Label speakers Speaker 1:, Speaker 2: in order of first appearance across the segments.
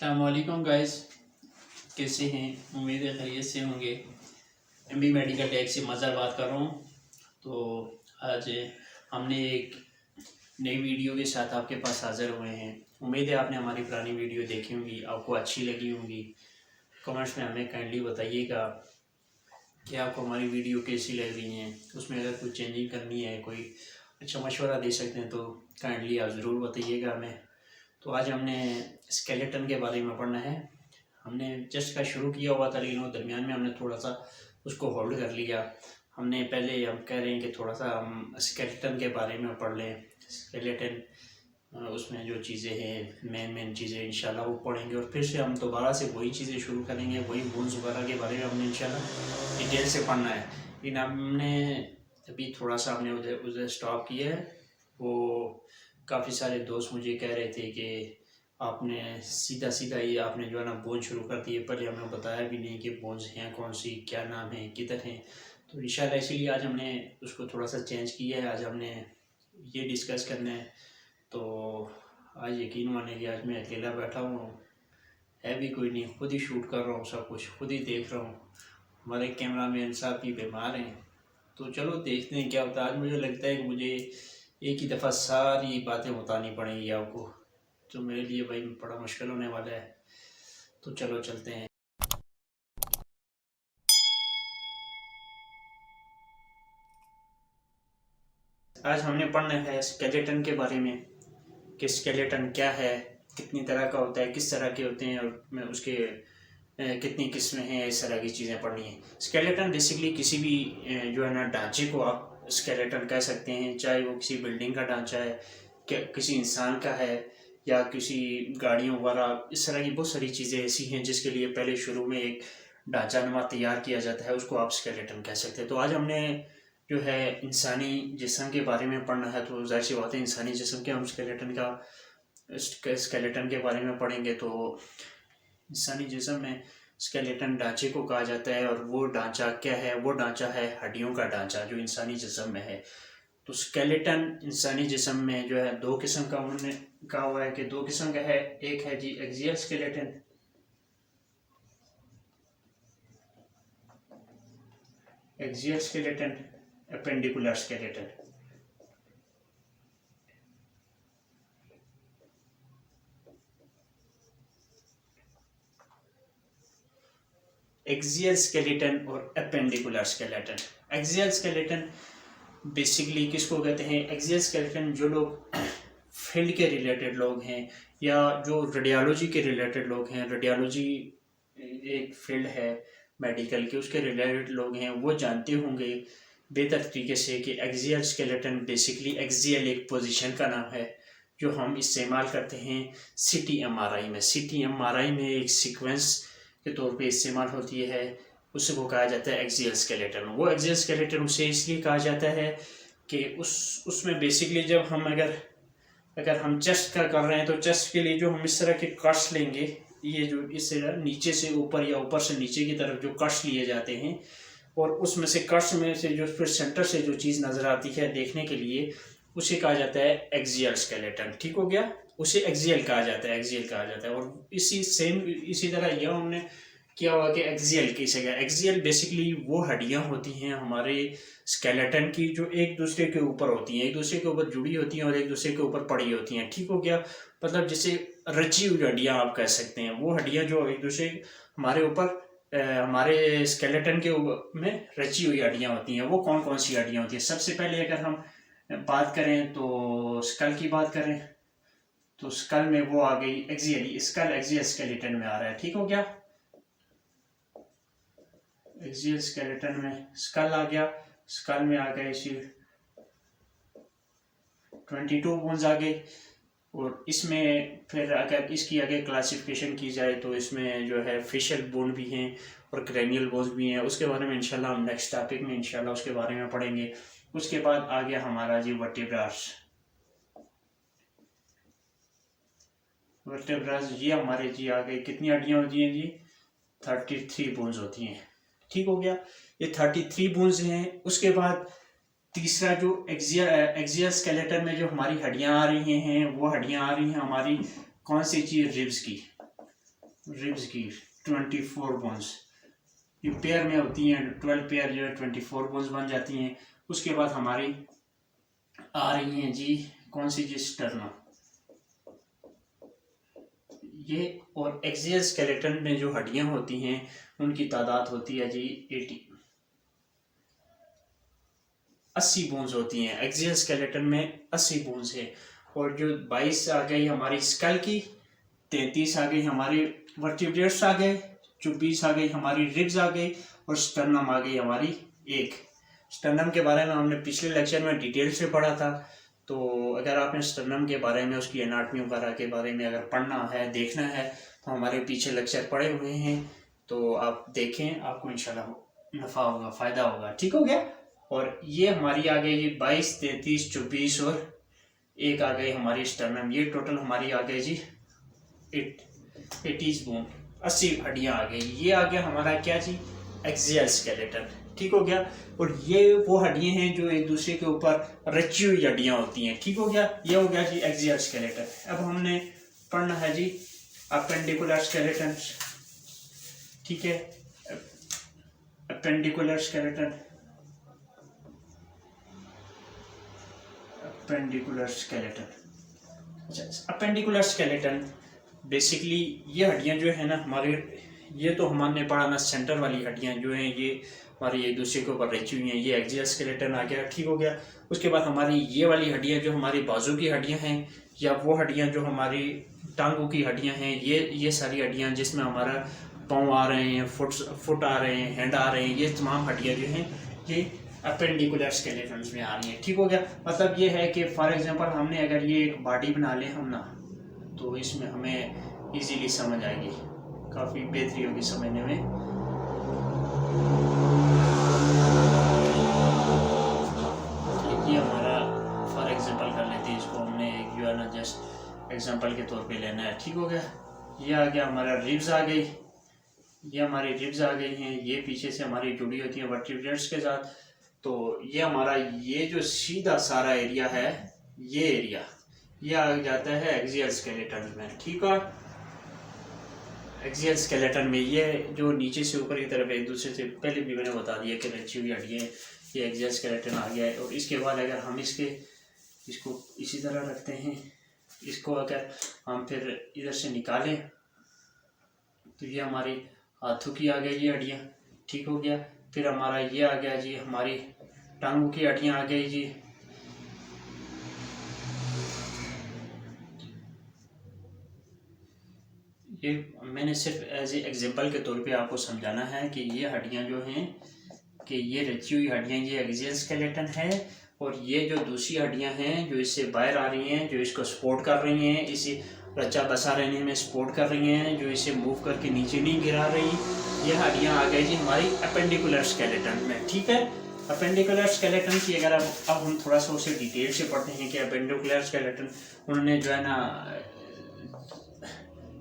Speaker 1: अस्सलामुअलैकुम गाइस, कैसे हैं? उम्मीद है खैरियत से होंगे। एमबी मेडिकल टेक से मज़र बात कर रहा हूँ। तो आज हमने एक नई वीडियो के साथ आपके पास हाज़िर हुए हैं। उम्मीद है आपने हमारी पुरानी वीडियो देखी होंगी, आपको अच्छी लगी होंगी। कमेंट्स में हमें काइंडली बताइएगा कि आपको हमारी वीडियो कैसी लग रही हैं। उसमें अगर कोई चेंजिंग करनी है, कोई अच्छा मशवरा दे सकते हैं तो काइंडली आप ज़रूर बताइएगा हमें। तो आज हमने स्केलेटन के बारे में पढ़ना है। हमने जस्ट का शुरू किया हुआ था, लेकिन वो दरमियान में हमने थोड़ा सा उसको होल्ड कर लिया। हमने पहले हम कह रहे हैं कि थोड़ा सा हम स्केलेटन के बारे में पढ़ लें। स्केलेटन उसमें जो चीज़ें हैं, मेन चीज़ें इंशाल्लाह वो पढ़ेंगे, और फिर से हम दोबारा से वही चीज़ें शुरू करेंगे। वही बोन्स वगैरह के बारे में हमने इंशाल्लाह डिटेल से पढ़ना है। लेकिन हमने अभी थोड़ा सा हमने उधर उधर स्टॉप किया है। वो काफ़ी सारे दोस्त मुझे कह रहे थे कि आपने सीधा ही आपने जो है ना बोन शुरू कर दिए, पहले हमें बताया भी नहीं कि बोन्स हैं कौन सी, क्या नाम है, किधर हैं। तो इंशाल्लाह इसीलिए आज हमने उसको थोड़ा सा चेंज किया है। आज हमने ये डिस्कस करना है। तो आज यकीन माने कि आज मैं अकेला बैठा हुआ हूँ, है भी कोई नहीं, खुद ही शूट कर रहा हूँ, सब कुछ खुद ही देख रहा हूँ। हमारे कैमरा मैन साहब भी बीमार हैं। तो चलो देखते हैं क्या होता है। आज मुझे लगता है कि मुझे एक ही दफ़ा सारी बातें बतानी पड़ेंगी आपको, जो मेरे लिए भाई बड़ा मुश्किल होने वाला है। तो चलो चलते हैं। आज हमने पढ़ना है स्केलेटन के बारे में कि स्केलेटन क्या है, कितनी तरह का होता है, किस तरह के होते हैं, और उसके कितनी किस्में हैं, इस तरह की चीज़ें पढ़नी है। स्केलेटन बेसिकली किसी भी जो है ना ढांचे को आप स्केलेटन कह सकते हैं, चाहे वो किसी बिल्डिंग का ढांचा है, क्या किसी इंसान का है, या किसी गाड़ियों वगैरह, इस तरह की बहुत सारी चीज़ें ऐसी हैं जिसके लिए पहले शुरू में एक ढांचा नुमा तैयार किया जाता है, उसको आप स्केलेटन कह सकते हैं। तो आज हमने जो है इंसानी जिस्म के बारे में पढ़ना है। तो जाहिर सी बात है इंसानी जिस्म के हम स्केलेटन के बारे में पढ़ेंगे। तो इंसानी जिस्म में स्केलेटन ढांचे को कहा जाता है, और वो ढांचा क्या है? वो ढांचा है हड्डियों का ढांचा जो इंसानी जिस्म में है। तो स्केलेटन इंसानी जिस्म में जो है दो किस्म का उन्होंने कहा हुआ है कि दो किस्म का है। एक है जी axial skeleton, appendicular skeleton. Axial skeleton और appendicular skeleton. Axial skeleton basically किसको कहते हैं? एक्सियल स्केलेटन जो लोग फील्ड के रिलेटेड लोग हैं, या जो रेडियोलॉजी के रिलेटेड लोग हैं, रेडियोलॉजी एक फील्ड है मेडिकल के, उसके रिलेटेड लोग हैं, वो जानते होंगे बेहतर तरीके से कि एक्सियल स्केलेटन बेसिकली, एक्सियल एक पोजीशन का नाम है जो हम इस्तेमाल करते हैं CT-MRI में। CT-MRI में एक सीक्वेंस के तौर पे इस्तेमाल होती है, उसको कहा जाता है एक्सियल स्केलेटन। वो एक्सियल स्केलेटन उसे इसलिए कहा जाता है कि उसमें बेसिकली जब हम अगर हम चेस्ट का कर रहे हैं, तो चेस्ट के लिए जो हम इस तरह के कट्स लेंगे, ये जो इस तरह नीचे से ऊपर या ऊपर से नीचे की तरफ जो कट्स लिए जाते हैं, और उसमें से कट्स में से जो फिर सेंटर से जो चीज़ नज़र आती है देखने के लिए, उसे कहा जाता है एक्सियल स्केलेटन। ठीक हो गया? उसे एक्सियल कहा जाता है, एक्सियल कहा जाता है। और इसी तरह यह हमने किया हुआ कि एक्सियल किसे गया। एक्सियल बेसिकली वो हड्डियां होती हैं हमारे स्केलेटन की जो एक दूसरे के ऊपर होती हैं, एक दूसरे के ऊपर जुड़ी होती हैं और एक दूसरे के ऊपर पड़ी होती हैं। ठीक हो गया? मतलब जैसे रची हुई हड्डियां आप कह सकते हैं, वो हड्डियां जो एक दूसरे हमारे ऊपर हमारे स्केलेटन के में रची हुई हड्डियां होती हैं। वो कौन कौन सी हड्डियां होती हैं? सबसे पहले अगर हम बात करें तो स्कल की बात करें, तो स्कल में वो आ गई एक्सियल, स्कल एक्सियल स्केलेटन में आ रहा है। ठीक हो गया? एक्सियल स्केलेटन में स्कल आ गया, स्कल में आ गए इसी 22 बोन्स आ गई। और इसमें फिर अगर इसकी आगे क्लासिफिकेशन की जाए तो इसमें जो है फेशियल बोन भी हैं और क्रैनियल बोन्स भी हैं। उसके बारे में इंशाल्लाह हम नेक्स्ट टॉपिक में इंशाल्लाह उसके बारे में पढ़ेंगे। उसके बाद आ गया हमारा जी वर्टेब्रास। ये हमारे जी आ गए, कितनी हड्डियाँ होती हैं जी? 33 बोन्स होती हैं। ठीक हो गया? ये 33 बोन्स हैं। उसके बाद तीसरा जो एक्सियल स्केलेटन में जो हमारी हड्डियां आ रही हैं, वो हड्डियां आ रही हैं हमारी कौन सी चीज़? रिब्स की। रिब्स की 24 बोन्स, ये पेयर में होती हैं, 12 पेयर जो है 24 बोन्स बन जाती हैं। उसके बाद हमारी आ रही हैं जी कौन सी जी, स्टर्नम, ये और एक्सियल स्केलेटन में जो हड्डियां होती हैं उनकी तादाद होती है जी 80 बोन्स होती हैं। एक्सियल स्केलेटन में 80 बोन्स है। और जो 22 आ गई हमारी स्कल की, 33 आ गई हमारी वर्टिब्रेट्स आ गए, 24 आ गई हमारी रिब्स आ गई, और स्टर्नम आ गई हमारी एक। स्टर्नम के बारे में हमने पिछले लेक्चर में डिटेल से पढ़ा था, तो अगर आपने स्टर्नम के बारे में, उसकी एनाटमी वगैरह के बारे में अगर पढ़ना है, देखना है, तो हमारे पीछे लेक्चर पड़े हुए हैं, तो आप देखें, आपको इंशाल्लाह नफ़ा होगा, फ़ायदा होगा। ठीक हो गया। और ये हमारी आ गई 22, 33, 24 और एक आ गई हमारी स्टर्नम। ये टोटल हमारी आ गई जी 80 बोन, 80 हड्डियाँ आ गई। ये आ गया हमारा क्या जी, एक्सियल स्केलेटन। ठीक हो गया। और ये वो हड्डियाँ हैं जो एक दूसरे के ऊपर रची हुई हड्डियाँ होती हैं। ठीक हो गया। ये हो गया जी एक्सियल स्केलेटन। अब हमने पढ़ना है जी अपेंडिकुलर स्केलेटन। ठीक है, अपेंडिकुलर स्केलेटन, अपेंडिकुलर स्केलेटन। अच्छा, अपेंडिकुलर स्केलेटन बेसिकली ये हड्डियाँ जो है ना हमारे, ये तो हमने पढ़ा ना, सेंटर वाली हड्डियाँ जो हैं ये हमारी एक दूसरे के ऊपर रची हुई हैं, ये एक्सियल स्केलेटन आ गया। ठीक हो गया। उसके बाद हमारी ये वाली हड्डियाँ जो हमारी बाजू की हड्डियाँ हैं, या वो हड्डियाँ जो हमारी टांगों की हड्डियाँ हैं, ये सारी हड्डियाँ जिसमें हमारा पाँव आ रहे हैं, फुट आ रहे हैं, हैंड आ रहे हैं, ये तमाम हड्डियाँ जो हैं ये अपेंडिकुलर स्केलेटन में आ रही हैं। ठीक हो गया। मतलब ये है कि फॉर एग्जांपल हमने अगर ये एक बॉडी बना लें हम ना, तो इसमें हमें इजीली समझ आएगी, काफ़ी बेहतरी होगी समझने में। ये हमारा फॉर एग्जांपल कर लेते हैं, इसको हमने जो है ना जस्ट एग्जांपल के तौर पे लेना है। ठीक हो गया। ये आ गया हमारा रिब्स आ गई, ये हमारी रिब्स आ गई हैं, ये पीछे से हमारी जुड़ी होती है वर्टिब्रेट्स के साथ। तो ये हमारा ये जो सीधा सारा एरिया है, ये एरिया ये आ जाता है एक्सियल स्केलेटन में। ठीक है। एक्सियल स्केलेटन में ये जो नीचे से ऊपर की तरफ एक दूसरे से पहले भी मैंने बता दिया कि रची हुई हड्डियाँ, ये एक्सियल स्केलेटन आ गया है। और इसके बाद अगर हम इसको इसी तरह रखते हैं, इसको अगर हम फिर इधर से निकालें तो ये हमारी हाथों की आ गई ये हड्डियाँ। ठीक हो गया। फिर हमारा ये आ गया जी हमारी टांगों की हड्डियाँ आ गई जी। ये मैंने सिर्फ एज ए एग्जांपल के तौर पे आपको समझाना है कि ये हड्डियाँ जो हैं कि ये रची हुई हड्डियाँ ये एक्सियल स्केलेटन है, और ये जो दूसरी हड्डियाँ हैं जो इससे बाहर आ रही हैं, जो इसको सपोर्ट कर रही हैं, इसी रचा बसा रहने में सपोर्ट कर रही हैं, जो इसे मूव करके नीचे नहीं गिरा रही, ये हड्डियाँ आ गई जी हमारी अपेंडिकुलर स्केलेटन में। ठीक है। अपेंडिकुलर स्केलेटन की अगर अब हम थोड़ा सा उसे डिटेल से पढ़ते हैं कि अपेंडिकुलर स्केलेटन उन्होंने जो है ना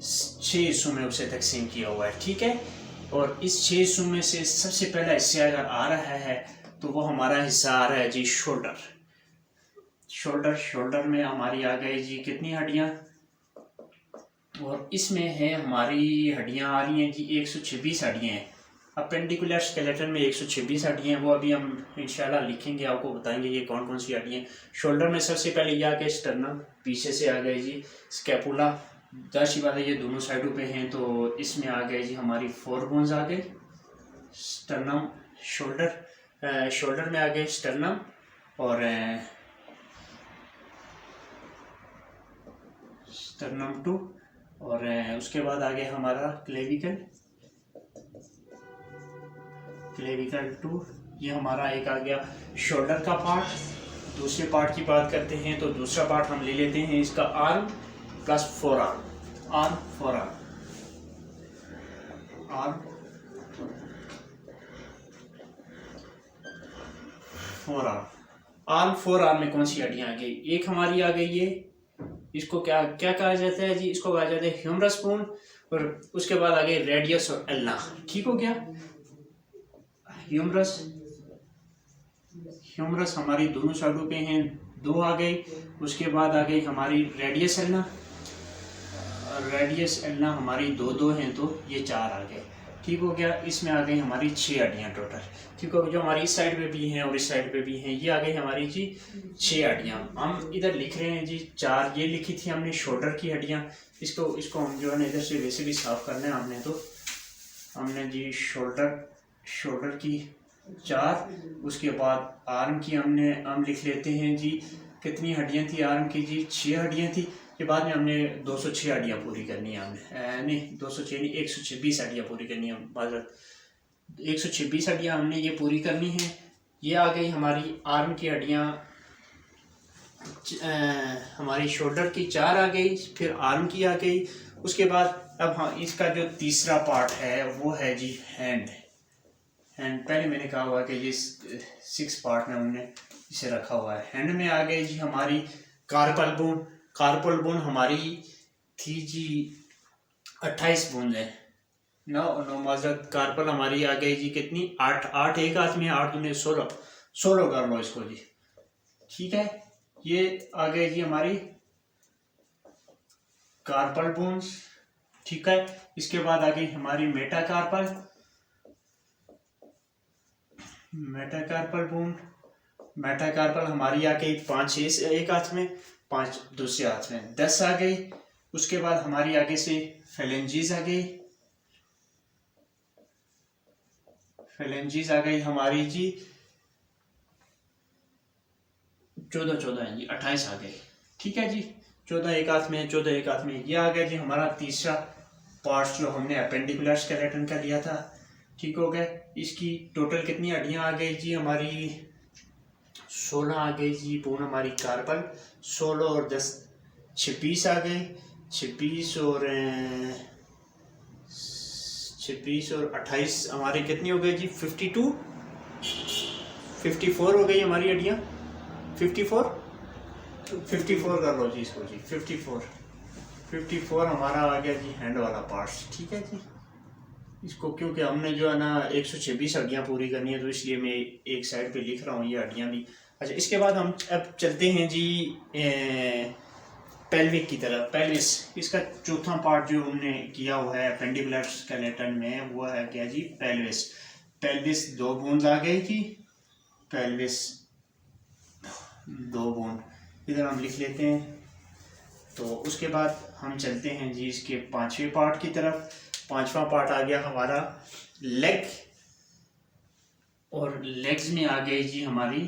Speaker 1: 6 हिस्सों में उसे तकसीम किया हुआ है। ठीक है। और इस 6 हिस्सों में से सबसे पहला हिस्सा अगर आ रहा है तो वो हमारा हिस्सा आ रहा है जी शोल्डर। शोल्डर में हमारी आ गई जी कितनी हड्डियाँ, और इसमें है हमारी हड्डियाँ आ रही हैं जी 126 हड्डियाँ हैं। अपेंडिकुलर स्केलेटन में 126 हड्डियाँ हैं, वो अभी हम इंशाल्लाह लिखेंगे, आपको बताएंगे ये कौन कौन सी हड्डियाँ। शोल्डर में सबसे पहले ये आ गए स्टर्नम, पीछे से आ गए जी स्कैपुला, जाहिर बात है ये दोनों साइडों पे हैं, तो इसमें आ गए जी हमारी 4 बोन्स आ गए। स्टर्नम शोल्डर में आ गए स्टर्नम, और स्टर्नम 2, और उसके बाद आ गया हमारा क्लेविकल 2, ये हमारा एक आ गया शोल्डर का पार्ट। दूसरे पार्ट की बात करते हैं तो दूसरा पार्ट हम ले लेते हैं इसका arm plus forearm, arm forearm, arm forearm. Arm forearm में कौन सी हड्डियाँ आ गई, एक हमारी आ गई ये, इसको क्या क्या कहा जाता है जी, इसको कहा जाता है ह्यूमरस बोन, और उसके बाद आ गए रेडियस और एल्ना। ठीक हो गया। ह्यूमरस हमारी दोनों साइडों पे हैं, 2 आ गई। उसके बाद आ गई हमारी रेडियस एल्ना, रेडियस एल्ना हमारी दो हैं तो ये 4 आ गए। ठीक हो गया। इसमें आ गई हमारी 6 हड्डियाँ टोटल। ठीक हो, जो हमारी इस साइड पे भी हैं और इस साइड पे भी हैं, ये आ गई हमारी जी 6 हड्डियाँ। हम इधर लिख रहे हैं जी 4, ये लिखी थी हमने शोल्डर की हड्डियाँ। इसको हम जो है ना इधर से वैसे भी साफ करना है हमने जी शोल्डर की 4, उसके बाद आर्म की हम लिख लेते हैं जी कितनी हड्डियाँ थी आर्म की जी 6 हड्डियाँ थी। के बाद में हमने 206 हड्डियाँ पूरी करनी है नहीं 206 नहीं 126 हड्डियाँ पूरी करनी है, माजरत 126 हड्डियाँ हमने ये पूरी करनी है। ये आ गई हमारी आर्म की हड्डियाँ, हमारी शोल्डर की 4 आ गई, फिर आर्म की आ गई। उसके बाद अब हाँ इसका जो तीसरा पार्ट है वो है जी हैंड। पहले मैंने कहा हुआ कि ये 6 पार्ट में हमने इसे रखा हुआ है। हैंड में आ गई जी हमारी कार्पल बोन हमारी थी जी 28 बोन है। नो माजरत, कार्पल हमारी आ गई जी कितनी 8 एक हाथ में 8 दूनी 16 कर लो इसको जी। ठीक है, ये आ गई जी हमारी कार्पल बोन्स। ठीक है, इसके बाद आ गई हमारी मेटाकार्पल बोन। मेटाकार्पल हमारी आ गई 5 एक हाथ में, 5 दूसरे हाथ में, 10 आ गई। उसके बाद हमारी आगे से फेलेंजीज आ गई हमारी जी 14 है जी 28 आ गई। ठीक है जी, 14 एक हाथ में, 14 एक हाथ में। ये आ गया जी हमारा तीसरा पार्ट जो हमने अपेंडिकुलर स्केलेटन का लिया था। ठीक हो गया। इसकी टोटल कितनी हड्डियां आ गई जी हमारी 16 आ गई जी बोन हमारी कार्पल। 16 और 10 26 आ गए। 26 और 28 हमारी कितनी हो गई जी 54 हो गई हमारी हड्डियाँ। 54 कर लो जी इसको जी 54 हमारा आ गया जी हैंड वाला पार्ट्स। ठीक है जी, इसको क्योंकि हमने जो है ना 126 हड्डियाँ पूरी करनी है तो इसलिए मैं एक साइड पे लिख रहा हूँ ये हड्डियाँ भी। अच्छा, इसके बाद हम अब चलते हैं जी पेल्विक की तरफ। पेल्विस, इसका चौथा पार्ट जो हमने किया हुआ है अपेंडिकुलर स्केलेटन में वो है क्या जी पेल्विस 2 बोन्स आ गई जी। पेल्विस 2 बोन इधर हम लिख लेते हैं। तो उसके बाद हम चलते हैं जी इसके 5वें पार्ट की तरफ। 5वां पार्ट आ गया हमारा लेग, और लेग्स में आ गई जी हमारी,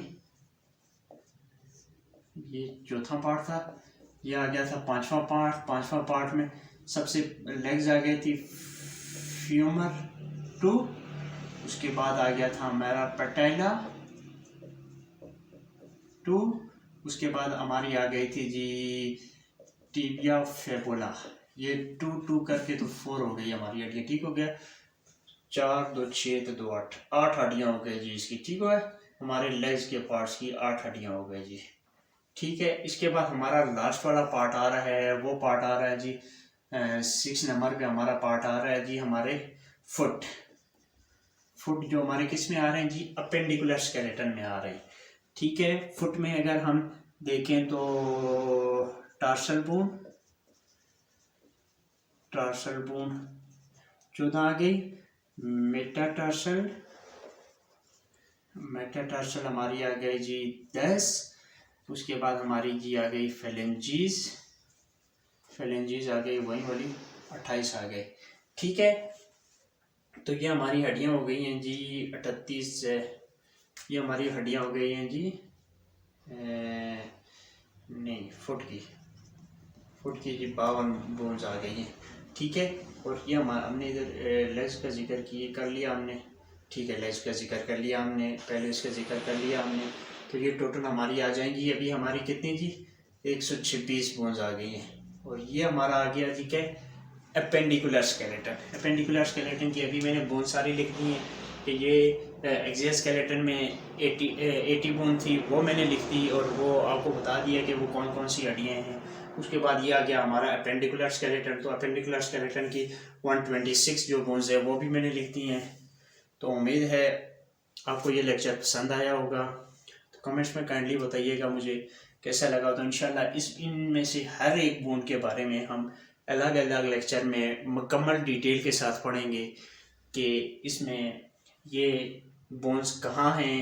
Speaker 1: ये चौथा पार्ट था, ये आ गया था 5वां पार्ट। 5वां पार्ट में सबसे लेग्स आ गई थी फ्यूमर 2, उसके बाद आ गया था हमारा पैटेला 2, उसके बाद हमारी आ गई थी जी टिबिया फेबुला। ये 2 करके तो 4 हो गई हमारी हड्डियाँ। ठीक हो गया, 4 2 6 तो 2 8 हड्डियाँ हो गई जी इसकी। ठीक हो गया, हमारे लेग्स के पार्ट्स की 8 हड्डियाँ हो गई जी। ठीक है, इसके बाद हमारा लास्ट वाला पार्ट आ रहा है, वो पार्ट आ रहा है जी 6 नंबर पे हमारा पार्ट आ रहा है जी हमारे फुट जो हमारे किस में आ रहे हैं जी अपेंडिकुलर स्केलेटन में आ रहे हैं। ठीक है, फुट में अगर हम देखें तो टार्सल बोन 14 आ गई। मेटाटार्सल हमारी आ गई जी 10। उसके बाद हमारी जी आ गई फेलेंजीज आ गई वही वाली 28 आ गए। ठीक है, तो ये हमारी हड्डियाँ हो गई हैं जी 38। ये हमारी हड्डियाँ हो गई हैं जी नहीं फुट की जी 52 बोन्स आ गई हैं। ठीक है, और ये हमने इधर लेग्स का जिक्र कर लिया हमने। ठीक है, लेग्स का जिक्र कर लिया हमने, पहले इसका जिक्र कर लिया हमने। तो ये टोटल हमारी आ जाएंगी अभी हमारी कितनी जी 126 बोन्स आ गई हैं। और ये हमारा आ गया जी क्या अपेंडिकुलर स्केलेटन की अभी मैंने बोन सारी लिख दी हैं कि ये एक्सियल स्केलेटन में 80 बोन थी वो मैंने लिख दी और वो आपको बता दिया कि वो कौन कौन सी हड्डियाँ हैं। उसके बाद ये आ गया हमारा अपेंडिकुलर स्केलेटन। तो अपेंडिकुलर स्केलेटन की 126 जो बोन्स है वो भी मैंने लिख दी हैं। तो उम्मीद है आपको ये लेक्चर पसंद आया होगा। तो कमेंट्स में काइंडली बताइएगा मुझे कैसा लगा। तो इंशाल्लाह इनमें से हर एक बोन के बारे में हम अलग अलग लेक्चर में मुकम्मल डिटेल के साथ पढ़ेंगे कि इसमें ये बोन्स कहाँ हैं,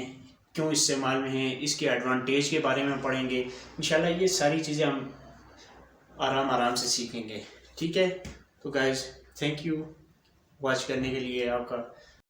Speaker 1: क्यों इस्तेमाल में हैं, इसके एडवांटेज के बारे में पढ़ेंगे। इंशाल्लाह ये सारी चीज़ें हम आराम से सीखेंगे। ठीक है, तो गाइस थैंक यू वॉच करने के लिए आपका।